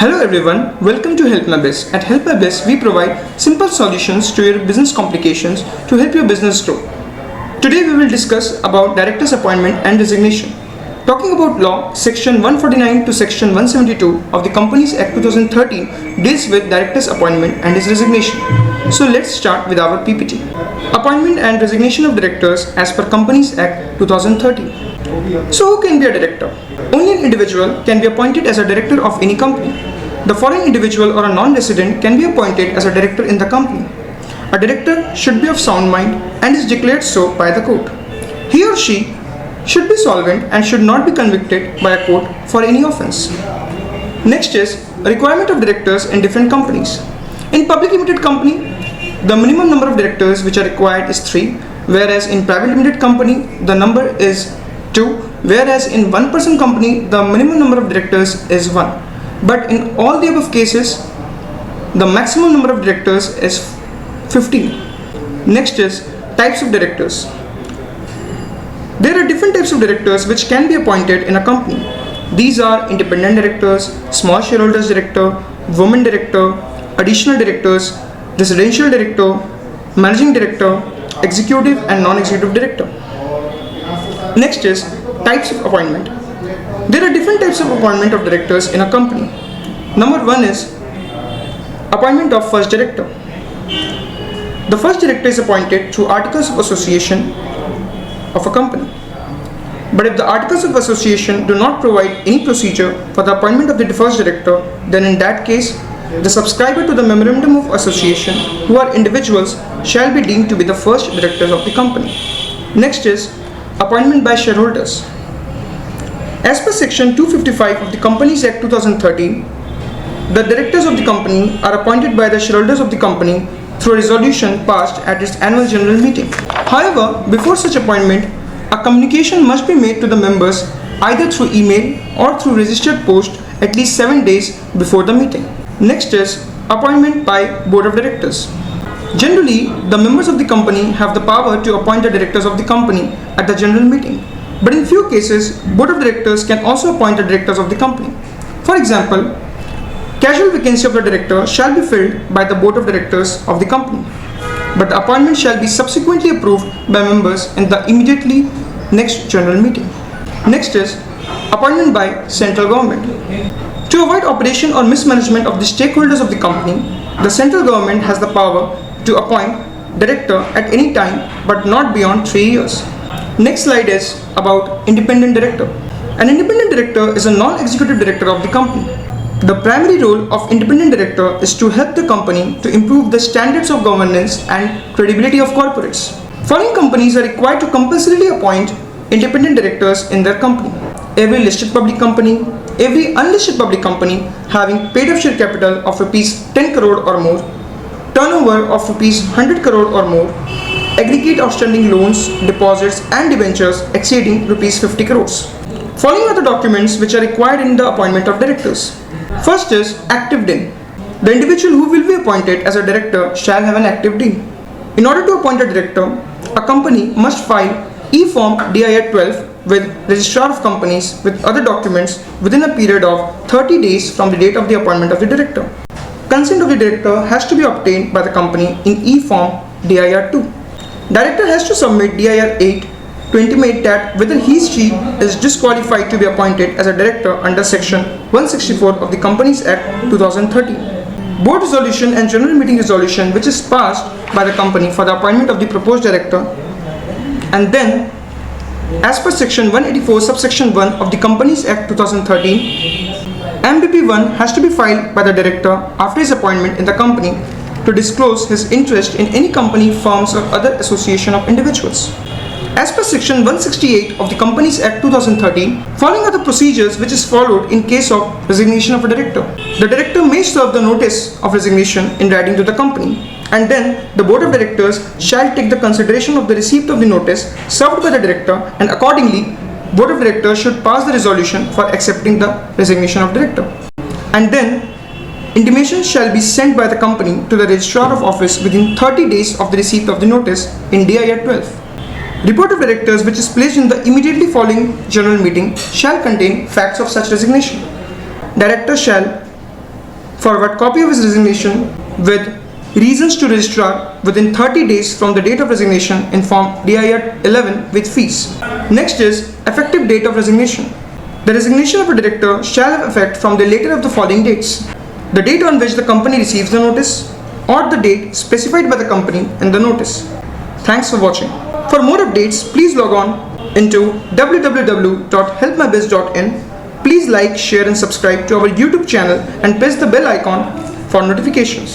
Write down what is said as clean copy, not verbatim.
Hello everyone, welcome to Help My Biz. At Help My Biz, we provide simple solutions to your business complications to help your business grow. Today we will discuss about Director's Appointment and Resignation. Talking about law, Section 149 to Section 172 of the Companies Act 2013 deals with Director's Appointment and his resignation. So let's start with our PPT. Appointment and Resignation of Directors as per Companies Act 2013. So who can be a director? Only an individual can be appointed as a director of any company. The foreign individual or a non-resident can be appointed as a director in the company. A director should be of sound mind and is declared so by the court. He or she should be solvent and should not be convicted by a court for any offense. Next is requirement of directors in different companies. In public limited company, the minimum number of directors which are required is 3, whereas in private limited company, the number is 2, whereas in one-person company, the minimum number of directors is 1. But in all the above cases, the maximum number of directors is 15. Next is types of directors. There are different types of directors which can be appointed in a company. These are independent directors, small shareholders director, women director, additional directors, residential director, managing director, executive and non-executive director. Next is types of appointment. There are different types of appointment of directors in a company. Number 1 is appointment of first director. The first director is appointed through articles of association of a company. But if the articles of association do not provide any procedure for the appointment of the first director, then in that case, the subscriber to the memorandum of association, who are individuals, shall be deemed to be the first directors of the company. Next is appointment by shareholders. As per Section 255 of the Companies Act 2013, the directors of the company are appointed by the shareholders of the company through a resolution passed at its annual general meeting. However, before such appointment, a communication must be made to the members either through email or through registered post at least 7 days before the meeting. Next is appointment by Board of Directors. Generally, the members of the company have the power to appoint the directors of the company at the general meeting. But in few cases, Board of Directors can also appoint the directors of the company. For example, casual vacancy of the director shall be filled by the Board of Directors of the company, but the appointment shall be subsequently approved by members in the immediately next general meeting. Next is appointment by central government. To avoid operation or mismanagement of the stakeholders of the company, the central government has the power to appoint director at any time but not beyond 3 years. Next slide is about independent director. An independent director is a non-executive director of the company. The primary role of independent director is to help the company to improve the standards of governance and credibility of corporates. Foreign companies are required to compulsorily appoint independent directors in their company. Every listed public company, every unlisted public company having paid-up share capital of rupees 10 crore or more, turnover of rupees 100 crore or more, aggregate outstanding loans, deposits and debentures exceeding rupees 50 crores. Following are the documents which are required in the appointment of directors. First is active DIN. The individual who will be appointed as a director shall have an active DIN. In order to appoint a director, a company must file E-Form DIR 12 with Registrar of Companies with other documents within a period of 30 days from the date of the appointment of the director. Consent of the director has to be obtained by the company in E-Form DIR 2. Director has to submit DIR 8 to intimate that whether he/she is disqualified to be appointed as a director under Section 164 of the Companies Act 2013. Board resolution and general meeting resolution which is passed by the company for the appointment of the proposed director, and then as per Section 184 subsection 1 of the Companies Act 2013, MBP1 has to be filed by the director after his appointment in the company to disclose his interest in any company, firms or other association of individuals. As per Section 168 of the Companies Act 2013, following are the procedures which is followed in case of resignation of a director. The director may serve the notice of resignation in writing to the company, and then the Board of Directors shall take the consideration of the receipt of the notice served by the director, and accordingly, Board of Directors should pass the resolution for accepting the resignation of director. And then, intimation shall be sent by the company to the Registrar of Office within 30 days of the receipt of the notice in DIR 12. Report of Directors which is placed in the immediately following general meeting shall contain facts of such resignation. Director shall Forward copy of his resignation with reasons to registrar within 30 days from the date of resignation in Form DIR 11 with fees. Next is effective date of resignation. The resignation of a director shall have effect from the later of the following dates: the date on which the company receives the notice, or the date specified by the company in the notice. Thanks for watching. For more updates, please log on into www.helpmybiz.in. Please like, share and subscribe to our YouTube channel and press the bell icon for notifications.